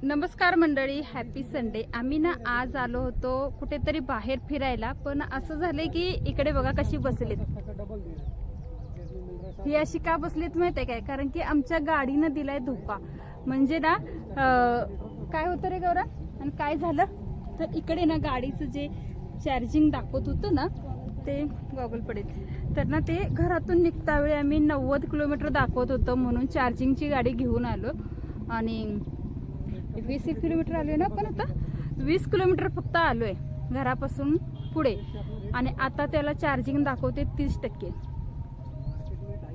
नमस्कार मंडळी, happy Sunday. आम्ही ना आज आलो होतो कुठेतरी बाहेर फिरायला, पण असं झालंय की इकडे बघा कशी बसलीत। ही अशी का बसलीत माहितीये काय? कारण की आमच्या गाडीनं दिलाय धोका। म्हणजे ना काय होतं रे गौरा, आणि काय झालं तर इकडे ना गाडीचं जे चार्जिंग दाखवत होतं ना ते गॉगल पडेल तर ना ते घरातून निघता वेळी आम्ही 90 किलोमीटर दाखवत होतं, म्हणून चार्जिंगची गाडी घेऊन आलो आणि 20 किलोमीटर आलोय ना, पण आता 20 किलोमीटर फक्त आलोय घरापासून पुढे, आणि आता त्याला चार्जिंग दाखवते 30%,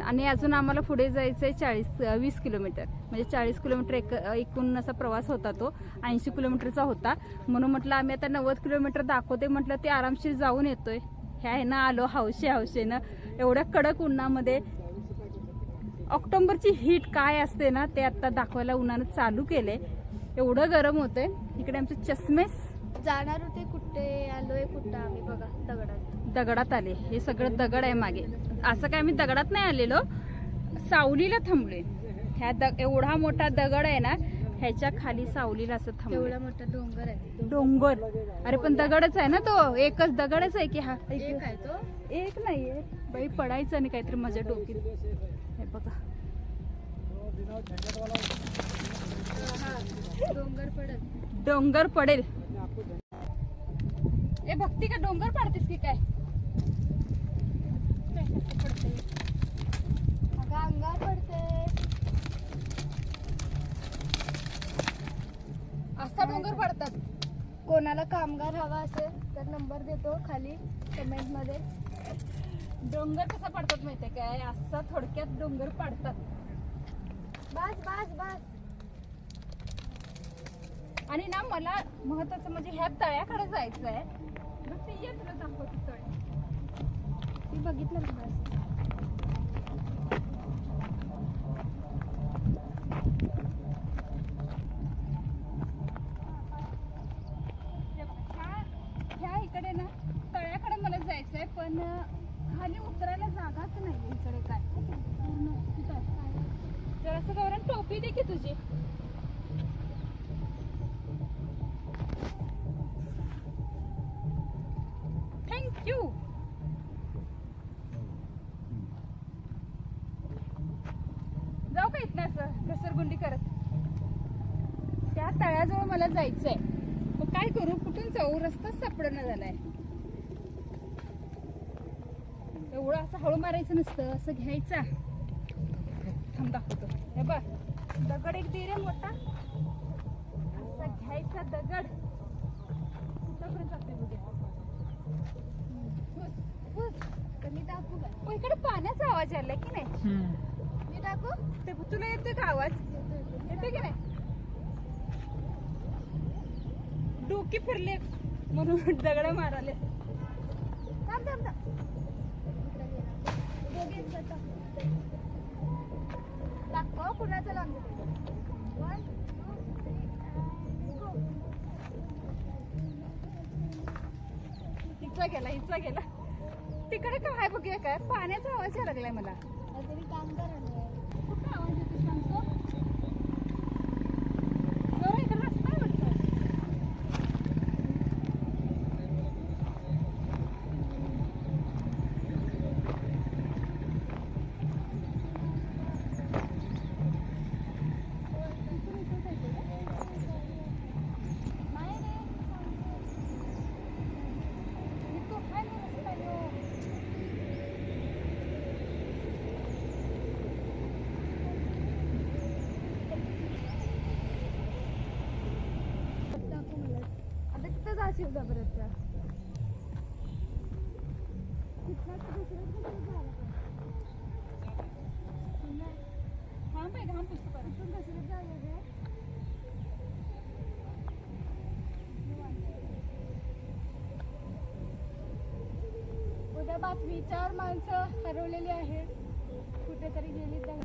आणि अजून आम्हाला पुढे जायचंय 20 किलोमीटर, म्हणजे 40 किलोमीटर एकूण असा प्रवास होता। तो 80 किलोमीटरचा होता, म्हणून म्हटलं आम्ही आता 90 किलोमीटर दाखवते, म्हटलं ते आरामशीर जाऊन येतोय। ह्या आहे ना आलो हौशेनं एवढ्या कडक उन्हामध्ये। ऑक्टोबरची हीट काय असते ना ते आता दाखवायला उन्हानं चालू केले, एवढं गरम होतंय। इकडे आमचे चष्मेस जाणार होते, कुठे आलोय कुठं आम्ही बघा, दगडात आले। हे सगळं दगड आहे मागे, असं काय आम्ही दगडात नाही आलेलो, सावलीला थांबलोय। ह्या एवढा मोठा दगड आहे ना, ह्याच्या खाली सावलीला असं थांबलो। एवढा मोठा डोंगर आहे, डोंगर, अरे पण दगडच आहे ना, तो एकच दगडच आहे की हा एक आहे तो, एक नाहीये बाई, पडायचं आणि काहीतरी माझ्या डोकीत। हे बघा डोंगर पडेल। ए भक्ती, का डोंगर पाडतेस की काय? अंगावर पडते। असा डोंगर पडतात। कोणाला कामगार हवा असेल तर नंबर देतो खाली कमेंट मध्ये। डोंगर कसा पडतात माहितीये काय? असा थोडक्यात डोंगर पाडतात। बस बस बस। आणि ना मला महत्वाचं म्हणजे ह्या तळ्याकडे जायचं आहे, मग ते ये तुला दाखवतो तळ। मी बघितलं बस। ह्या इकडे ना तळ्याकडे मला जायचंय, पण खाली उतरायला जागाच नाही इकडे। काय जरासं गौरव टोपी दे की तुझी। थँक्यू। जाऊ का इथनं असं घसरगुंडी करत? त्या तळ्याजवळ मला जायचंय, मग काय करू, कुठून जाऊ, रस्ताच सापडणं झालाय। एवढं असं हळू मारायचं नसतं, असं घ्यायचा। थांब दाखवतो, हे बघ दगड एक दे रे मोठा, असा घ्यायचा दगड, कुठपर्यंत जाते बघूया। मी टाकू का? इकडे पाण्याचा आवाज आलाय की नाही? मी टाकू? ते तुला येतोय का आवाज? येतोय की नाही? डोकी फिरले म्हणून दगड माराले। थांब थांब थांब। दाखव कुणाचं लागलं। 1 2 3 गो। हिचा गेला तिकडे काय बघूया। काय पाण्याचा आवाज यायला लागलाय मला। काहीतरी काम करा। कुठं आवाज येतो सांगतो? बरं इकडे रस्ता आहे वाटतं। उद्या बातमी 4 माणसं हरवलेली आहेत, कुठेतरी गेली त्या।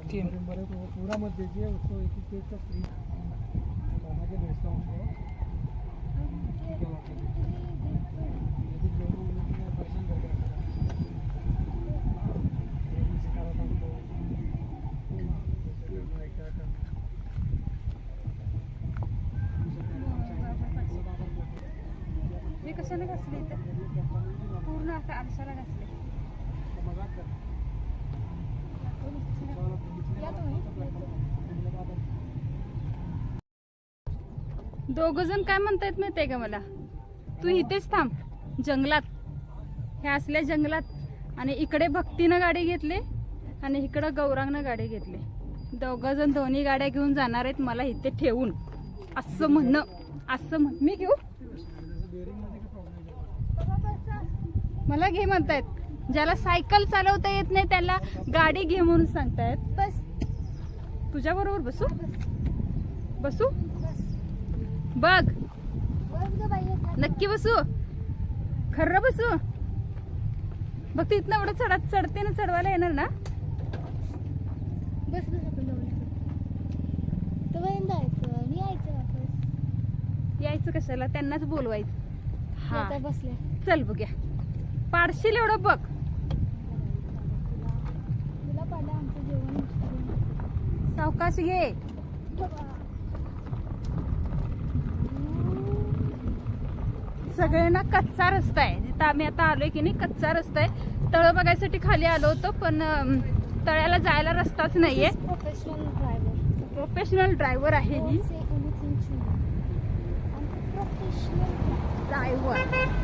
तीन पूरा मत दीजिए उसको, एक एक पेज का फ्री बना के भेजता हूँ उसको। यदि लोगों ने दर्शन करके रखा सिखा रहा था उनको क्या करना। हे कशाने घासले इथं पूर्ण आता आरशाला घासले. दोघ जण काय म्हणतायत माहितीये का मला, तू इथेच थांब जंगलात, हे असल्या जंगलात, आणि इकडे भक्तीनं गाडी घेतली आणि इकडं गौरांगनं गाडी घेतली. दोघ जण दोन्ही गाड्या घेऊन जाणार आहेत मला इथे ठेवून, असं म्हणणं. असं म्हण मी घेऊ, मला घे म्हणतायत. ज्याला सायकल चालवता येत नाही त्याला गाडी घे म्हणून सांगतायत. बस तुझ्या बरोबर बसू बसू बघ, बस ग बाई आता. नक्की बसू, खरं बसू. बघ ते इथनं एवढं चढते ना, चढवायला येणार ना. बस बस आपण जाऊ जायचं आणि यायचं वापस. यायचं कशाला, त्यांनाच बोलवायचं. हा आता बसले. चल बघूया, पाडशील एवढं बघ. तुला पाहिलं आमचं जेवण. सावकाश घे. सगळ्यांना कच्चा रस्ता आहे जिथं आम्ही आता आलोय की नाही, कच्चा रस्ता आहे. तळ बघायसाठी खाली आलो होतो पण तळ्याला जायला रस्ताच नाहीये. Professional driver. प्रोफेशनल ड्रायव्हर आहे ही.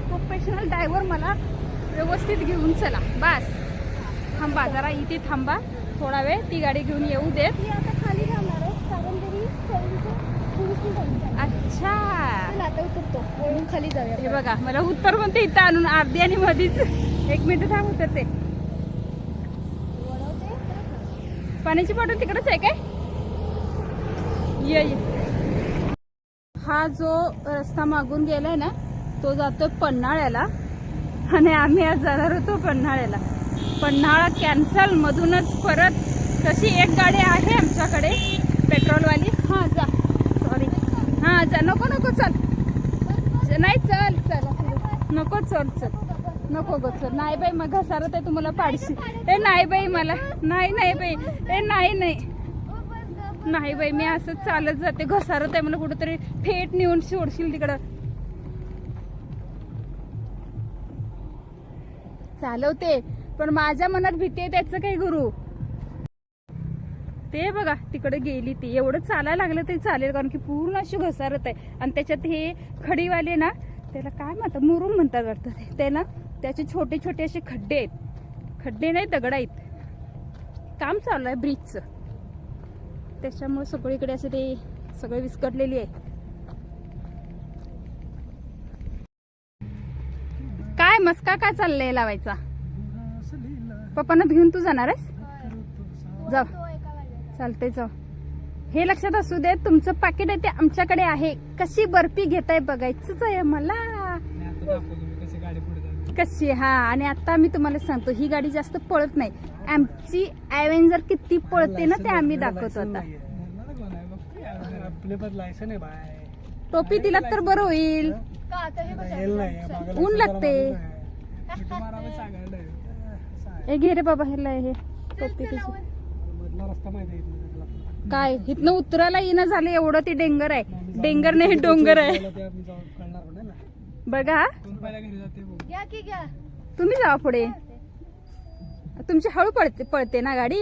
प्रोफेशनल ड्रायव्हर मला व्यवस्थित घेऊन चला बस. थांबा जरा इथे थांबा थोडा वेळ, ती गाडी घेऊन येऊ देत. ती आता खाली जाणार आहे कारण तरी अच्छा आता उतरतो, वळून खाली जाऊया. हे बघा, मला उत्तर म्हणते इथं आणून अर्धी आणि मधीच. एक मिनिट थांब उतरते. पाण्याची बॉटल तिकडेच आहे काय? ये हा जो रस्ता मागून गेलाय ना तो जातो पन्हाळ्याला, आणि आम्ही आज जाणार होतो पन्हाळ्याला. पन्हाळा कॅन्सल, मधूनच परत. तशी एक गाडी आहे आमच्याकडे पेट्रोलवाली. हा जा, सॉरी. हा जा, नको नको चल, नाही चल चल नको, चल चल नको गो चल. नाही बाई मग घसारत आहे तुम्हाला पाडशी. ए नाही बाई मला, नाही नाही बाई, ए नाही नाही नाही बाई, मी असं चालत जाते. घसारत आहे मला, कुठेतरी फेट नेऊन सोडशील तिकडं. चालवते पण माझ्या मनात भीती आहे, त्याचं काही गुरु. ते बघा तिकडे गेली ती. एवढं चालायला लागलं तरी चालेल कारण की पूर्ण अशी घसारत आहे. आणि त्याच्यात हे खडीवाले ना, त्याला काय म्हणतात, मुरुम म्हणतात वाटतं ते ना, त्याचे छोटे छोटे असे खड्डे आहेत. खड्डे नाही, दगड आहेत. काम चालू आहे ब्रिजचं, त्याच्यामुळे सगळीकडे असं ते सगळे विस्कटलेली आहे. काय मस्का काय चाललंय लावायचा? पप्पांना घेऊन तू जाणार आहेस? जा, चालतंय जाऊ. हे लक्षात असू दे, तुमचं पाकिट आहे ते आमच्याकडे आहे. कशी बर्फी घेताय बघायचंच आहे मला. कशी? हा, आणि आता मी तुम्हाला सांगतो ही गाडी जास्त पळत नाही. आमची ॲव्हेंजर किती पळते ना ते आम्ही दाखवतो आता. टोपी दिलात तर बरं होईल, ऊन लागते. हे घे रे बाबा, ह्याला हे टोपी कशी. काय इथनं उतरायला येणं झालं, एवढं ते डेंगर आहे. डेंगर नाही, डोंगर आहे बघा. तुम्ही जा पुढे, तुमची हळू पळते ना गाडी.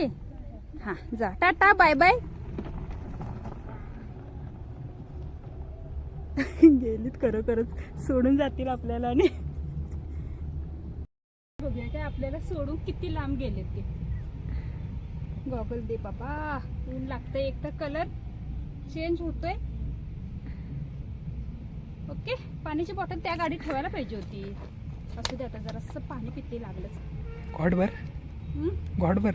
हा जा, टाटा बाय बाय. गेलीत खरोखरच, सोडून जातील आपल्याला. आणि बघूया काय आपल्याला सोडून किती लांब गेलेत ते. गॉगल दे बाबा, ऊन लागतंय. एक तर कलर चेंज होतोय. ओके, पाण्याची बॉटल त्या गाडीत ठेवायला पाहिजे होती. असू दे, आता जरासं पाणी पिते लागलंच. घोटभर घोटभर.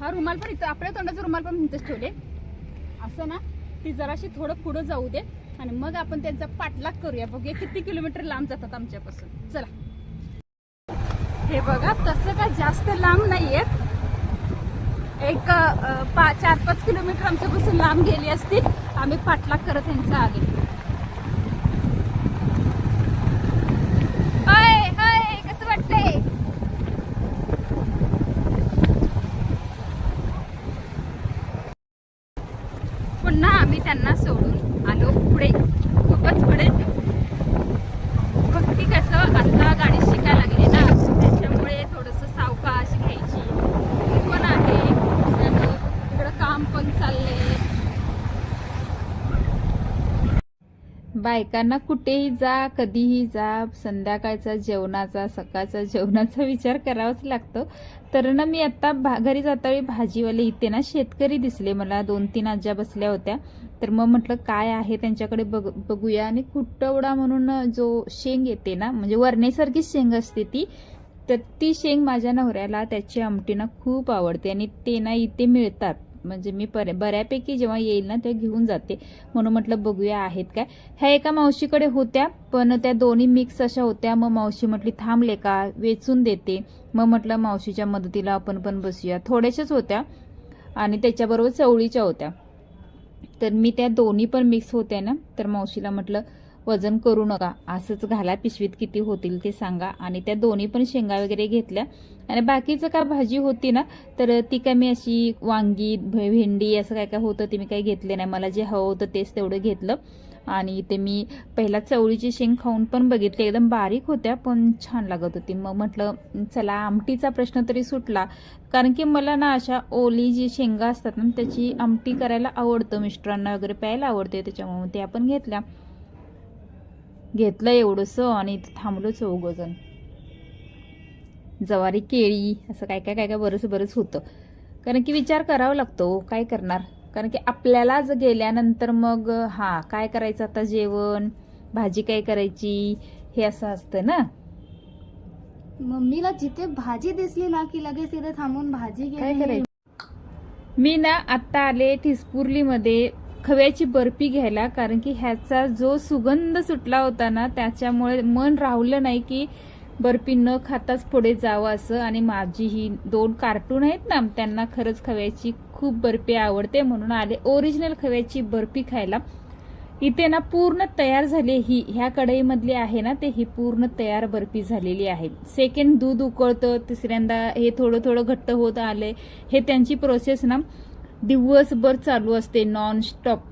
हा रुमाल पण इथं, आपल्या तोंडाचा रुमाल पण इथंच ठेवले. असं ना, ती जराशी थोडं पुढं जाऊ दे आणि मग आपण त्यांचा पाठलाग करूया. बघूया किती किलोमीटर लांब जातात आमच्यापासून. चला हे बघा तसं काय जास्त लांब नाहीये, एक 4-5 किलोमीटर आमच्यापासून लांब गेली असती. आम्ही पाठलाग करत यांचा आले. कसं वाटतंय? पुन्हा आम्ही त्यांना सोडून आलो पुढे, खूपच पुढे. भक्ती कसं आता गाडी शिकायला लागली ना, त्याच्यामुळे थोडस सावकाश घ्यायची. पण आहे इकडं काम पण चाललंय. बायकांना कुठेही जा, कधीही जा, संध्याकाळचा जेवणाचा, सकाळचा जेवणाचा विचार करावाच लागतो. तर ना मी आता घरी जातावेळी भाजीवाले इथे ना शेतकरी दिसले मला, 2-3 आज्या बसल्या होत्या. तर मग म्हटलं काय आहे त्यांच्याकडे बघूया. आणि कुट्टवडा म्हणून जो शेंग येते ना, म्हणजे वरण्यासारखीच शेंग असते ती, तर ती शेंग माझ्या नवऱ्याला त्याची आमटी ना खूप आवडते आणि ते ना इथे मिळतात. म्हणजे मी बऱ्यापैकी जेव्हा येईल ना तेव्हा घेऊन जाते. म्हणून म्हटलं बघूया आहेत काय. ह्या एका मावशीकडे होत्या, पण त्या दोन्ही मिक्स अशा होत्या. मग मावशी म्हटली थांबले का, वेचून देते. मग म्हटलं मावशीच्या मदतीला आपण पण बसूया. थोड्याशाच होत्या आणि त्याच्याबरोबर चवळीच्या होत्या. तर मी त्या दोन्ही पण मिक्स होत्या ना, तर मावशीला म्हटलं वजन करू नका, असंच घाला पिशवीत, किती होतील ते सांगा. आणि त्या दोन्ही पण शेंगा वगैरे घेतल्या. आणि बाकीचं काय भाजी होती ना, तर ती काय मी अशी वांगी, भेंडी असं काय काय होतं ते मी काही घेतले नाही. मला जे हवं होतं तेच तेवढं घेतलं. आणि ते मी पहिला चवळीची शेंग खाऊन पण बघितली, एकदम बारीक होत्या पण छान लागत होती. मग म्हटलं चला आमटीचा प्रश्न तरी सुटला, कारण की मला ना अशा ओली जी शेंगा असतात ना त्याची आमटी करायला आवडतं, मिस्टरांना वगैरे प्यायला आवडते. त्याच्यामुळे ते आपण घेतलं एवढंसं आणि इथं थांबलो 4 जण. ज्वारी, केळी असं काय काय बरंच होतं. कारण की विचार करावा लागतो, काय करणार. कारण की आपल्याला जर गेल्यानंतर मग काय करायचं आता, जेवण, भाजी काय करायची, हे असं असतं ना. मम्मीला जिथे भाजी दिसली ना की लगेच तिथे थांबून भाजी काय घ्यायची. करायचं. मी ना आत्ता आले ठिसपुर्लीमध्ये खव्याची बर्फी घ्यायला, कारण की ह्याचा जो सुगंध सुटला होता ना त्याच्यामुळे मन राहुलं नाही की बर्फी न खाताच पुढे जावं असं. आणि माझी ही 2 कार्टून आहेत ना, त्यांना खरंच खव्याची खूप बर्फी आवडते, म्हणून आले ओरिजिनल खव्याची बर्फी खायला. इथे ना पूर्ण तयार झाली, ह्या कढईमधली आहे ना ते ही पूर्ण तयार बर्फी झालेली आहे. सेकंड दूध उकळतं, तिसऱ्यांदा हे थोडं थोडं घट्ट होत आलंय. हे त्यांची प्रोसेस ना दिवसभर चालू असते, नॉन स्टॉप.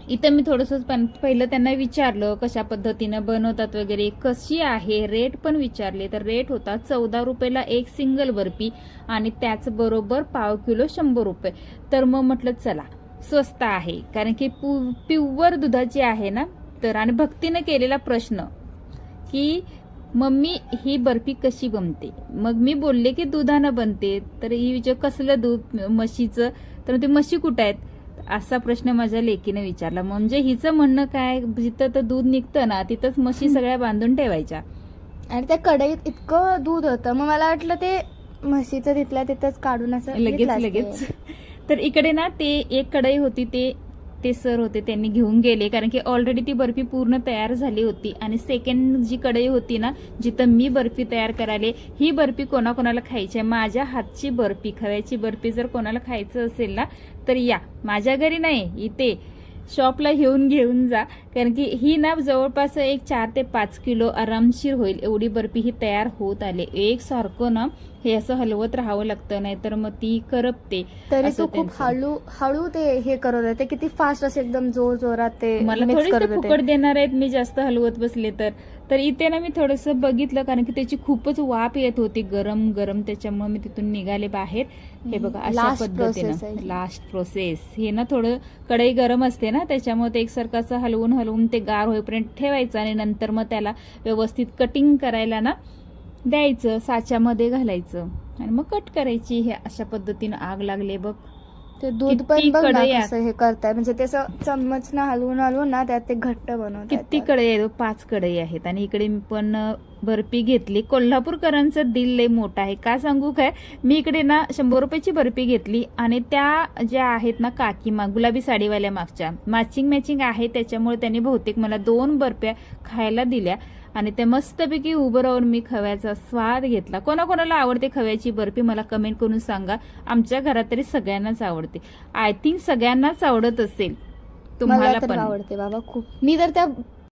इथं मी थोडंसं पहिलं त्यांना विचारलं कशा पद्धतीनं बनवतात वगैरे, कशी आहे, रेट पण विचारले. तर रेट होता 14 रुपयाला एक सिंगल बर्फी आणि त्याचबरोबर पाव किलो 100 रुपये. तर मग म्हटलं चला स्वस्त आहे, कारण की प्युअर दुधाची आहे ना. तर आणि भक्तीने केलेला प्रश्न की मम्मी ही बर्फी कशी बनते. मग मी बोलले की दुधानं बनते. तर ही विचार कसलं दूध, म्हशीचं. तर ते म्हशी कुठं आहेत असा प्रश्न माझ्या लेकीने विचारला. म्हणजे हिचं म्हणणं काय, जिथं तर दूध निघतं ना तिथंच म्हशी सगळ्या बांधून ठेवायच्या. आणि त्या कढईत इतकं दूध होतं, मग मला वाटलं ते म्हशीचं तिथल्या तिथंच काढून असं लगेच. तर इकडे ना ते एक कढई होती, ते सर होते त्यांनी घेऊन गेले, कारण की ऑलरेडी ती बर्फी पूर्ण तयार झाली होती. आणि सेकंड जी कढई होती ना जिथं मी बर्फी तयार करायले, ही बर्फी कोणाकोणाला खायची आहे, माझ्या हातची बर्फी, खव्याची बर्फी जर कोणाला खायचं असेल ना तर या माझ्या घरी नाही, इथे शॉपला घेऊन जा. कारण की ही ना जवळपास एक 4 ते 5 किलो आरामशीर होईल एवढी बर्फी ही तयार होत आले. एक सारखं ना हे असं हलवत राहावं लागतं, नाहीतर मग ती करपते. तरी तू खूप हळू ते हे करत होते, किती फास्ट असे एकदम जोरात ते मला थोडी फुकट देणार आहेत मी जास्त हलवत बसले तर इथे ना मी थोडंसं बघितलं, कारण की त्याची खूपच वाफ येत होती गरम गरम. त्याच्यामुळे मी तिथून निघाले बाहेर. हे बघा अशा पद्धतीनं लास्ट प्रोसेस. हे ना थोडं कढई गरम असते ना त्याच्यामुळे ते एकसारखं असं हलवून ते गार होईपर्यंत ठेवायचं आणि नंतर मग त्याला व्यवस्थित कटिंग करायला ना द्यायचं, साच्यामध्ये घालायचं आणि मग कट करायची. हे अशा पद्धतीनं आग लागले बघ. ते दूध पण बघ ना कसं हे करताय, म्हणजे ते चम्मच ना हलवून ना त्यात ते घट्ट बनवतात. किती कढई आहेत, 5 कढई आहेत. आणि इकडे पण बर्फी घेतली. कोल्हापूरकरांचं दिल लय मोठं आहे, का सांगू काय. मी इकडे ना 100 रुपयाची बर्फी घेतली आणि त्या ज्या आहेत ना काकीमा गुलाबी साडीवाल्या मागच्या मॅचिंग आहे, त्याच्यामुळे त्यांनी बहुतेक मला 2 बर्फ्या खायला दिल्या आणि त्या मस्तपैकी उभं राहून मी खव्याचा स्वाद घेतला. कोणाकोणाला आवडते खव्याची बर्फी मला कमेंट करून सांगा. आमच्या घरात तरी सगळ्यांनाच आवडते. आय थिंक सगळ्यांनाच आवडत असेल, तुम्हाला मला तर पण आवडते बाबा खूप. मी तर त्या